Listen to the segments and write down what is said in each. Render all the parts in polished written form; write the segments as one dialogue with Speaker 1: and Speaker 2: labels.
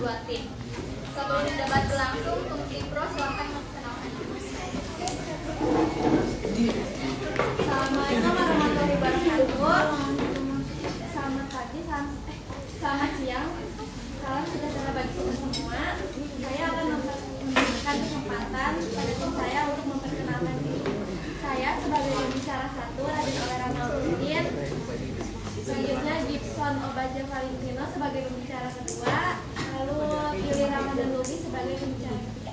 Speaker 1: dua tim. Sebelum debat berlangsung, untuk tim pro silakan memperkenalkan.
Speaker 2: Assalamualaikum warahmatullahi wabarakatuh. Selamat pagi, selamat siang. Salam sejahtera bagi kita semua. Saya akan memberikan kesempatan pada tim saya untuk memperkenalkan diri. Saya sebagai pembicara satu, Raden Olera Mauludin. Selanjutnya Gibson Obaja Valentino sebagai pembicara kedua. Lalu Yuli Ramadan Lubi sebagai pembicara ketiga.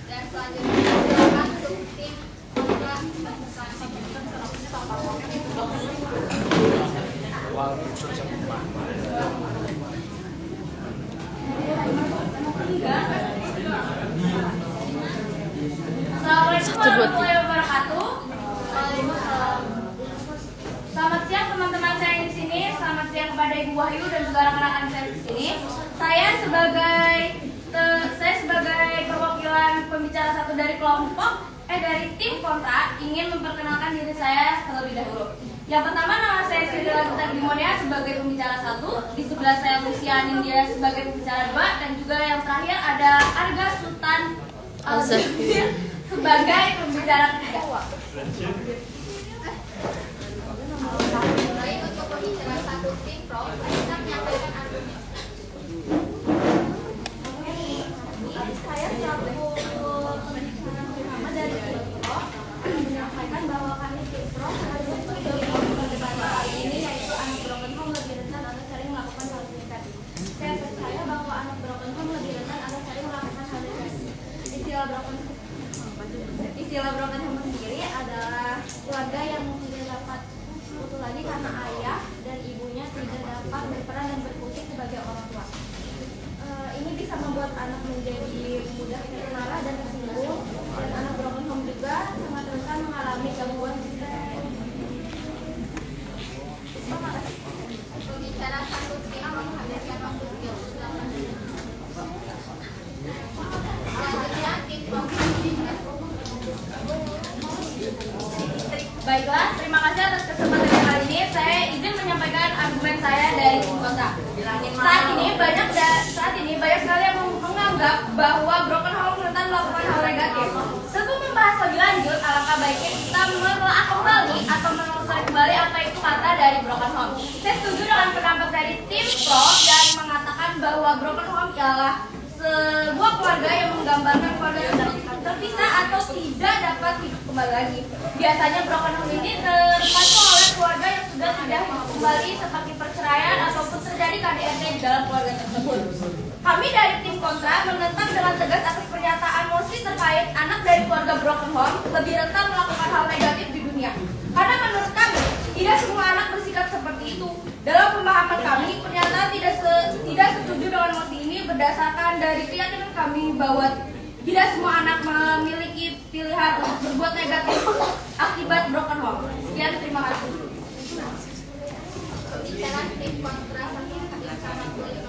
Speaker 1: Dan selanjutnya silakan untuk tim kontra
Speaker 2: Assalamualaikum warahmatullahi wabarakatuh. Selamat siang teman-teman saya yang di sini. Selamat siang kepada Ibu Wahyu dan juga rekan-rekan saya di sini. Saya sebagai perwakilan pembicara satu dari dari tim kontra ingin memperkenalkan diri saya terlebih dahulu. Yang pertama, nama saya Sri Lagutan Bimonia sebagai pembicara satu. Di sebelah saya Lucia Nindya sebagai pembicara dua, dan juga yang terakhir ada Arga Sultan Al-Zahir sebagai pembicara ketiga.
Speaker 1: Baik, untuk pembicara satu tim pro, kita menyampaikan argumen.
Speaker 2: Saya selaku pembicara pertama dari tim pro akan menyampaikan bahwa kami tim pro harus perdebatan kali ini, yaitu anak broken home lebih rentan atau sering melakukan hal negatif. Saya percaya bahwa anak broken home lebih rentan atau sering melakukan hal negatif. Istilah broken home sendiri adalah keluarga yang tidak dapat utuh lagi karena ayah dan ibunya tidak dapat berperan dan berfungsi sebagai orang tua. Ini bisa membuat anak menjadi mudah marah dan tersinggung, dan anak broken home juga sangat rentan mengalami gangguan
Speaker 1: Pembicara satu tim menghabiskan waktu 30 menit. Selanjutnya tim kontra.
Speaker 2: Baiklah, terima kasih atas kesempatan kali ini. Saya izin menyampaikan argumen saya dari tim kontra. Saat ini banyak sekali yang menganggap bahwa broken home rentan melakukan hal negatif. Sebelum membahas lebih lanjut, alangkah baiknya kita menelaah kembali atau menelusuri kembali apa itu kata dari broken home. Saya setuju dengan pendapat dari tim pro dan mengatakan bahwa broken home ialah sebuah keluarga yang menggambarkan keluarga yang terpisah atau tidak dapat hidup kembali lagi. Biasanya broken home ini terpacu oleh keluarga yang sudah tidak hidup kembali seperti perceraian ataupun terjadi KDRT di dalam keluarga tersebut. Kami dari tim kontra menentang dengan tegas atas pernyataan Mosi terkait anak dari keluarga broken home lebih rentan melakukan hal negatif di dunia. Karena menurut kami, tidak semua anak bersikap seperti itu. Dalam pemahaman kami, pernyataan tidak setuju dengan Mosi ini berdasarkan dari keyakinan kami bahwa tidak semua anak memiliki pilihan untuk berbuat negatif akibat broken home. Sekian, terima kasih.
Speaker 1: Pembicara tim kontra sama 25.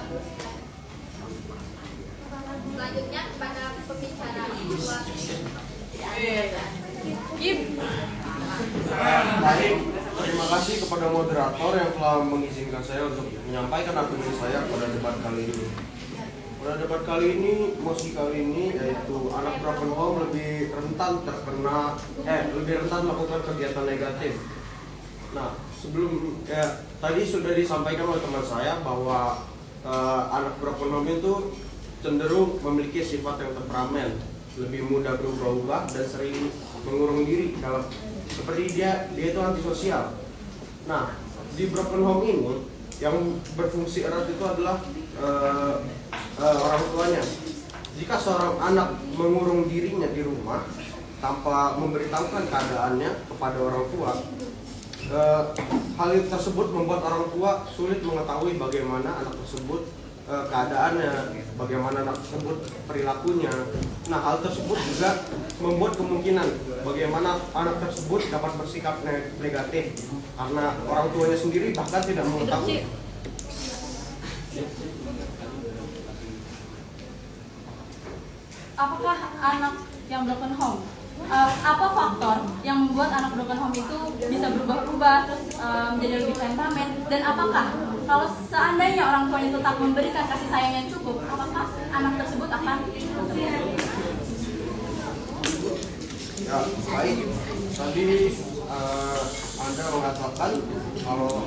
Speaker 1: Selanjutnya kepada pembicara dua.
Speaker 3: Baik, terima kasih kepada moderator yang telah mengizinkan saya untuk menyampaikan argumen saya pada debat kali ini. Pada debat kali ini, mosi kali ini yaitu anak broken home lebih rentan melakukan kegiatan negatif. Nah, tadi sudah disampaikan oleh teman saya bahwa anak broken home itu cenderung memiliki sifat yang temperamen, lebih mudah berubah-ubah dan sering mengurung diri seperti dia itu antisosial. Nah, di broken home ini yang berfungsi erat itu adalah orang tuanya. Jika seorang anak mengurung dirinya di rumah tanpa memberitahukan keadaannya kepada orang tua, hal tersebut membuat orang tua sulit mengetahui bagaimana anak tersebut keadaannya, bagaimana anak tersebut perilakunya. Nah, hal tersebut juga membuat kemungkinan bagaimana anak tersebut dapat bersikap negatif karena orang tuanya sendiri bahkan tidak mengetahui.
Speaker 2: Apakah anak yang broken home? Apa faktor yang membuat anak broken home itu bisa berubah-ubah, terus menjadi lebih temperamen? Dan apakah kalau seandainya orang tuanya tetap memberikan kasih sayang yang cukup, apakah anak tersebut akan
Speaker 3: Ya, baik. Tadi Anda mengatakan kalau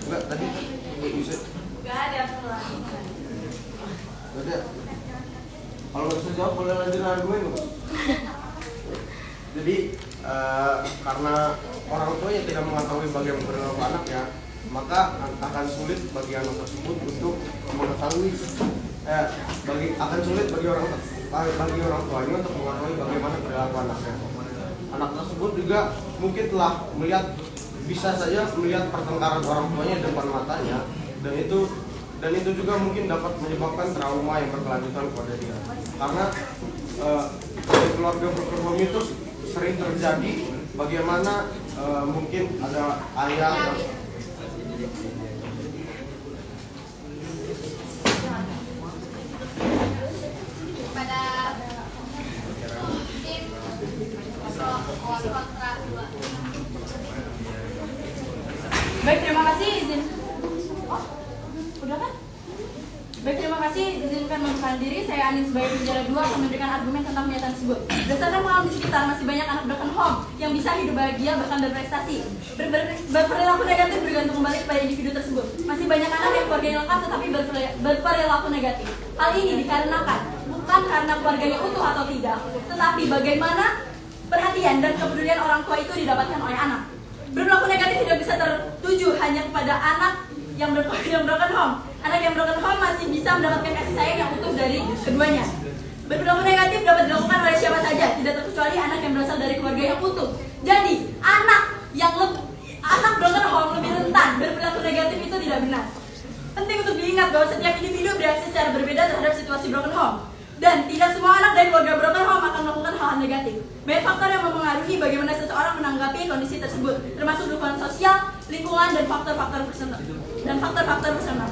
Speaker 3: enggak tadi bisa
Speaker 2: Gak ada perlahan.
Speaker 3: nggak ada. Kalau nggak bisa jawab boleh lanjut argumen. Jadi karena orang tuanya tidak mengetahui bagaimana perilaku anaknya, maka akan sulit bagi anak tersebut untuk mengetahui akan sulit bagi orang tuanya untuk mengetahui bagaimana perilaku anaknya. Anak tersebut juga mungkin telah bisa saja melihat pertengkaran orang tuanya di depan matanya, dan itu juga mungkin dapat menyebabkan trauma yang berkelanjutan kepada dia. Karena di keluarga broken home itu sering terjadi bagaimana mungkin ada ayah
Speaker 1: Pada tim kontra 2.
Speaker 2: Baik, terima kasih. Udah kan? Baik, terima kasih. Izinkan memperkenalkan diri. Saya Anin sebagai penjara 2 akan memberikan argumen tentang pernyataan tersebut. Berdasarkan pengalaman di sekitar, masih banyak anak broken home yang bisa hidup bahagia bahkan berprestasi. Berperilaku negatif bergantung kembali kepada individu tersebut. Masih banyak anak yang keluarganya lengkap tetapi berperilaku negatif. Hal ini dikarenakan bukan karena keluarganya utuh atau tidak, tetapi bagaimana perhatian dan kepedulian orang tua itu didapatkan oleh anak. Berperilaku negatif tidak bisa tertuju hanya kepada anak yang broken home. Anak yang broken home masih bisa mendapatkan kasih sayang yang utuh dari keduanya. Berperilaku negatif dapat dilakukan oleh siapa saja, tidak terkecuali anak yang berasal dari keluarga yang utuh. Jadi, anak broken home lebih rentan berperilaku negatif itu tidak benar. Penting untuk diingat bahwa setiap individu bereaksi secara berbeda terhadap situasi broken home. Dan tidak semua anak dari keluarga broken home akan melakukan hal-hal negatif. Banyak faktor yang mempengaruhi bagaimana seseorang menanggapi kondisi tersebut, termasuk dukungan sosial, lingkungan, dan faktor-faktor personal.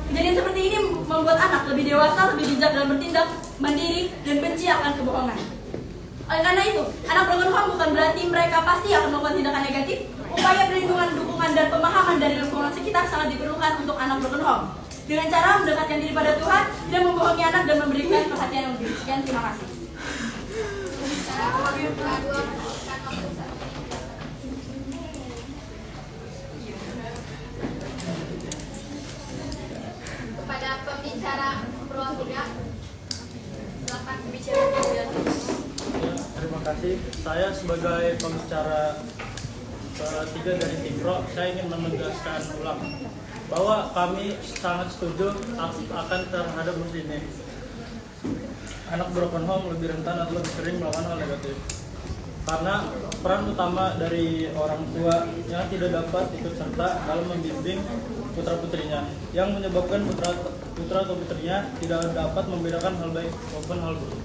Speaker 2: Kejadian seperti ini membuat anak lebih dewasa, lebih bijak dalam bertindak, mandiri, dan benci akan kebohongan. Oleh karena itu, anak broken home bukan berarti mereka pasti akan melakukan tindakan negatif. Upaya perlindungan, dukungan, dan pemahaman dari lingkungan sekitar sangat diperlukan untuk anak broken home. Dengan cara mendekatkan diri pada Tuhan, tidak membohongi anak, dan memberikan perhatian yang lebih. Sekian, terima kasih.
Speaker 1: Kepada pembicara pro 3, silakan bicara.
Speaker 4: Terima kasih. Saya sebagai pembicara ketiga dari tim Pro, saya ingin menegaskan ulang bahwa kami sangat setuju akan terhadap ini. Anak broken home lebih rentan atau lebih sering melakukan hal negatif. Karena peran utama dari orang tua yang tidak dapat ikut serta dalam membimbing putra-putrinya, yang menyebabkan putra atau putrinya tidak dapat membedakan hal baik maupun hal buruk.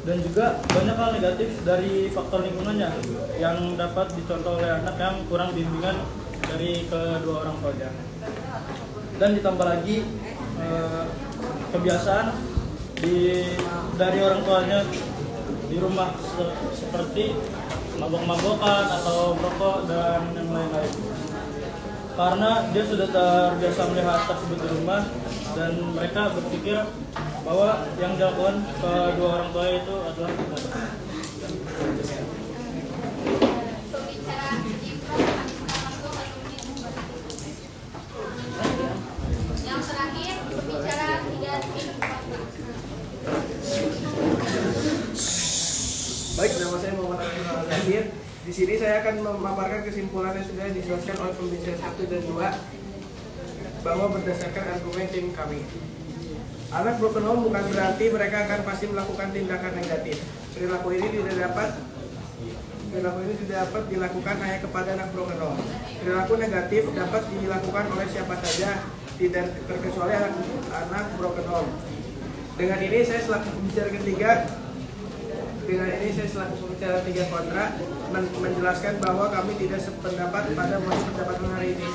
Speaker 4: Dan juga banyak hal negatif dari faktor lingkungannya yang dapat dicontoh oleh anak yang kurang bimbingan dari kedua orang tuanya. Dan ditambah lagi kebiasaan dari orang tuanya di rumah seperti mabok-mabokan atau merokok dan yang lain-lain. Karena dia sudah terbiasa melihat tersebut di rumah, dan mereka berpikir bahwa yang dilakukan kedua orang tua itu adalah benar.
Speaker 1: Pembicara tim pro kami sekarang masuk 1 menit. Yang terakhir, pembicara 3 tim kontra.
Speaker 5: Baik, nama saya Muhammad Abdul Qadir. Di sini saya akan memaparkan kesimpulan yang sudah dijelaskan oleh pembicara 1 dan 2 bahwa berdasarkan argumen tim kami. Anak broken home bukan berarti mereka akan pasti melakukan tindakan negatif. Perilaku ini tidak dapat dilakukan hanya kepada anak broken home. Perilaku negatif dapat dilakukan oleh siapa saja, tidak terkecuali anak broken home. Dengan ini saya selaku pembicara kontra menjelaskan bahwa kami tidak sependapat pada pendapatan hari ini.